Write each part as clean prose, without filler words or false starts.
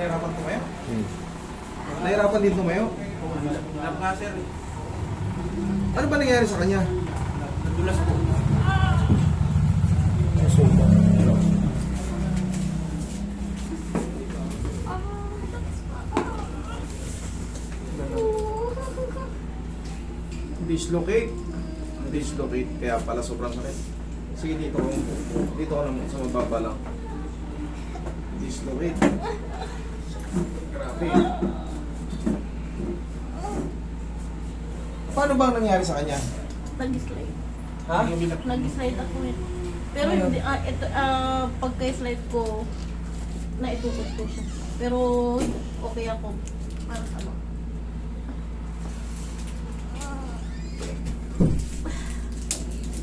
Nahirapan tumayo? Nahirapan din tumayo? Hirap nga sir. Ano ba nangyari sa kanya? Nadulas po. Dislocate. Dislocate. Kaya pala sobrang sakit. Sige dito. Dito ka naman sa mababa lang. Dislocate. Grabe. Paano bang nangyari sa kanya? Nag-slide. Ha? Nag-slide ako eh. Pero Ayun. hindi, pagka-slide ko, naitukot ko siya. Pero okay ako. Para sa ano.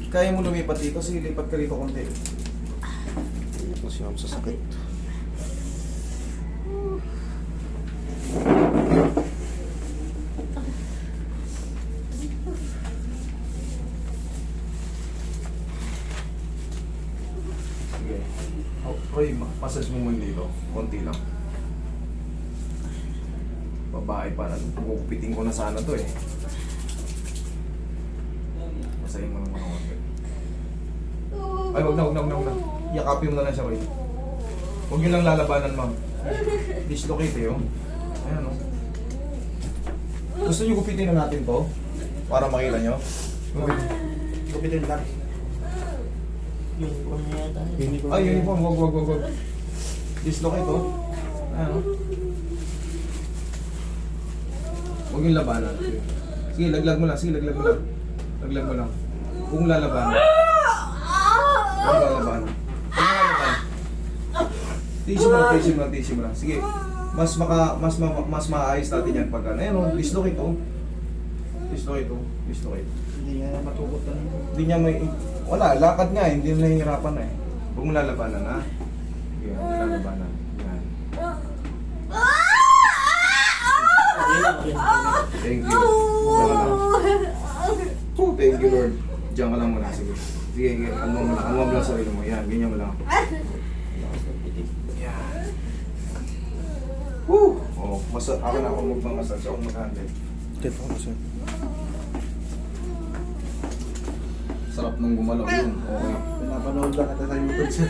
Kaya mo lumipat dito? Sige, lipat ka dito konti. Ito siya sa sakit. Sige. Oh, Roy, massage mo muna dito. Konti lang. Babae pa. Pupiting ko na sana to eh. Masahin mo ng mga konti. Ay, wag na. Yakapin mo na lang siya, Roy. Huwag yun lang lalabanan, ma'am. Dislocate eh, oh. Ayan, oh. Gusto niyo gupitin na natin to? Para makita nyo? Kupitin lang. Uniform niya yata. Ay, uniform. Wag. Dislocate, oh. Ayan, oh. Huwag yung labanan. Sige, laglag mo lang. Laglag mo lang. Kung lalabanan. Kung lalabanan. Tissue mo lang. Sige. Mas maayos natin yan pag ano. Ayan, oh. Dislocate, oh. Dislocate. Hindi niya matukot na. Hindi niya may... Wala, lakad nga, hindi na nahihirapan na eh. Huwag mo lalabanan, ha? Sige, huwag mo lalabanan. Yan. Thank you. Diyan ka lang. Oh, thank you, Lord. Diyan ka lang muna, sige. Sige, kalmang mo lang. Kalmang mo lang sarili mo. Yan, ganyan mo lang. Yan. Woo! Oh, ako na ako magmamasage. Ako mag-handle. Ito ko sir. Sarap nung gumalaw yun. Okay. Pinapanood lang natin sa YouTube sir.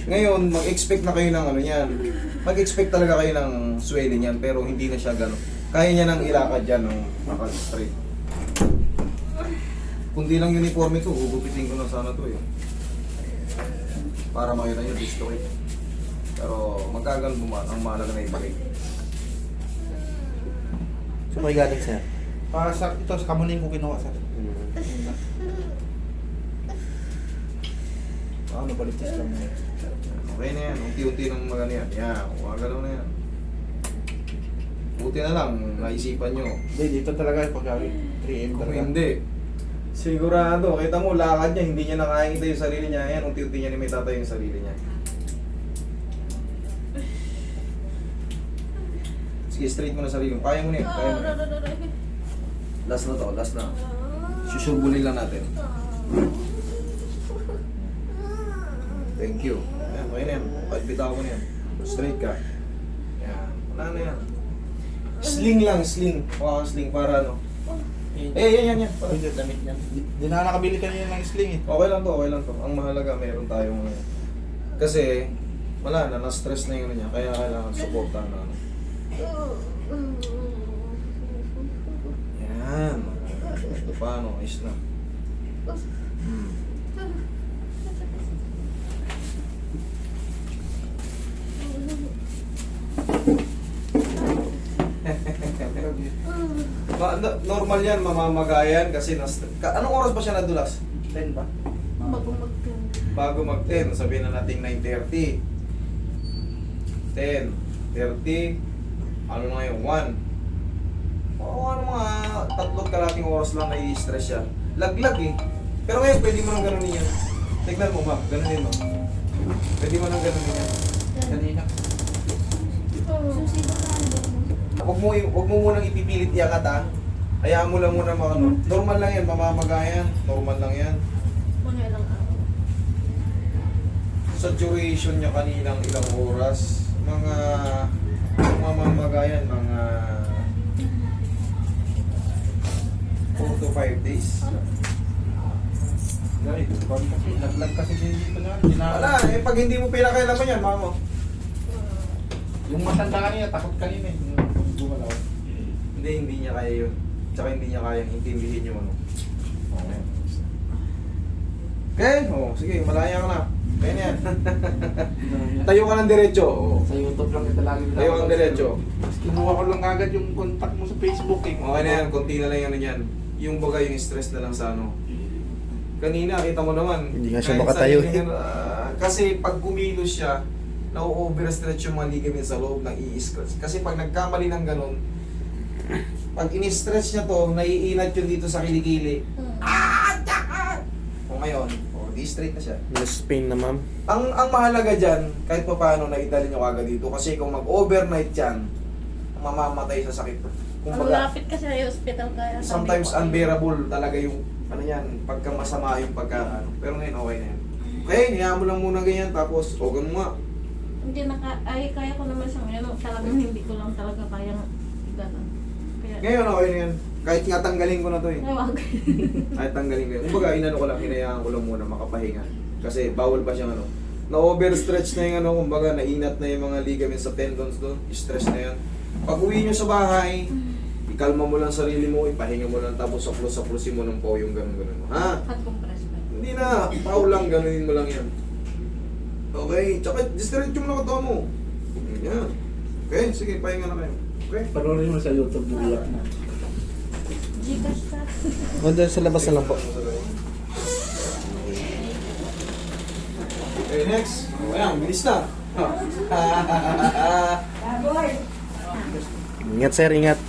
Ngayon, mag-expect na kayo ng ano yan. Mag-expect talaga kayo ng swelling yan, pero hindi na siya gano'n. Kaya niya nang ilakad yan ng naka-straight. Kung di lang uniforme ko, gugupitin ko na sana to eh. Para makita nyo, dislocate. Pero magkagan bumaan, ang mahalaga na ibalik. So may galing sir? Para sa ito sa kamuning ko ginawa sir. Nabalitis lang na yan. Okay na yan, unti-unti nang magano yan. Yan, gumagalaw na yan. Buti na lang, naisipan nyo. Hindi, dito talaga yung pag-gawin. 3M Kung talaga. hindi, sigurado, kita mo, lakad niya, hindi niya nakakita yung sarili niya. Yan, unti-unti niya may tatayo yung sarili niya. Sige, straight mo na sarili mo. Kaya mo na yun, kaya mo na yun. Last na to, last na. Susubulin lang natin. Thank you. Ayan, okay na yan. Kahit bitaw ko na yan. Straight ka. Yan, wala na yan. Sling lang, sling. Mukha kang sling para ano. Yan. Para. Pwede damit niyan. Di na nakabili kanina ng sling eh. Okay lang to. Ang mahalaga, meron tayong... Kasi, wala na, na-stress na yung ano niya. Kaya kailangan supportan na ano. Yan. Ito pa, ano, ayos na. Normal yan, mamamagayan kasi anong oras ba siya nadulas? 10 ba? Bago mag-10, sabihin na natin 9:30. 10, 30, ano na ngayon, 1. Ano mga 3 kalating oras lang na i-stress siya. Laglag eh. Pero ngayon, pwede mo nang ganunin yan. Tignan mo ma, ganunin mo. Pwede mo nang ganunin yan. Kanina. Huwag mo munang ipipilit iangat ha. Hayaan mo lang muna makano. Normal lang yan, mamamagayan. Normal lang yan. Mga ilang araw. Sa duration niya kaninang ilang oras, mga mamamagayan, mga 4 to 5 days. Dahil, kasi, laglag kasi din dito na. Wala, eh pag hindi mo pinakailaman yan, mama mo. Yung matanda kanina, takot kanina eh. Yung gumalaw. Hindi niya kaya yun. Tsaka hindi niya kayang intindihin yung ano. Okay. Okay? Oo, sige, malaya ka na. Kaya na yan. Tayo ka ng diretso. Oo. Sa YouTube lang kita lagi. Tayo kang diretso. Kinuha ko lang agad yung contact mo sa Facebook eh. Okay na yan, konti na lang yan yan. Yung baga yung stress na lang sa ano. Kanina, kita mo naman. Hindi nga siya kahit makatayo sa- eh. kasi pag kumilos siya, na-overstretch yung mga ligament sa loob ng i-scratch. Kasi pag nagkamali ng ganun, pag in-stretch niya to, naiinat yun dito sa kilikili. O ngayon, di straight na siya. Less pain na ma'am. Ang mahalaga dyan, kahit pa paano naidali nyo agad dito, kasi kung mag-overnight yan, mamamatay sa sakit. Ang Kumbaga, lapit kasi sa hospital kaya. sabi sometimes ko, unbearable talaga yung, ano yan, pagka masama yung pagka, ano. Pero ngayon, okay na yan. Okay, hayaan mo lang muna ganyan, tapos, ogan mo nga. Hindi kaya ko naman siyang ano, talagang hindi ko lang talaga kaya gano'n. Kaya, Ngayon, okay na yan. Kahit nga tanggalin ko na to eh. ay wag. Kahit tanggalin ko yan. Kumbaga, inano ko lang, hinayaan ko lang muna makapahinga. Kasi bawal pa siyang ano. Na-overstretch na yung ano, kumbaga, nainat na yung mga ligaments sa tendons doon. Stress na yan. Pag uwi nyo sa bahay, ikalma mo lang sarili mo, ipahinga mo lang, tapos saplos-saplosin mo ng po yung ganun-ganun mo. Ha? Hot compress pa. Hindi na, pau lang, ganunin mo lang yan. Okay, tsaka distress mo lang katawan mo. Yan. Okay, sige, pahinga na kayo. Okay? Panoorin mo sa YouTube, bumiyak na. Gcash ka. O, doon sa labas na lang po. Okay, next. O yan, bilis na. Ingat sir, ingat.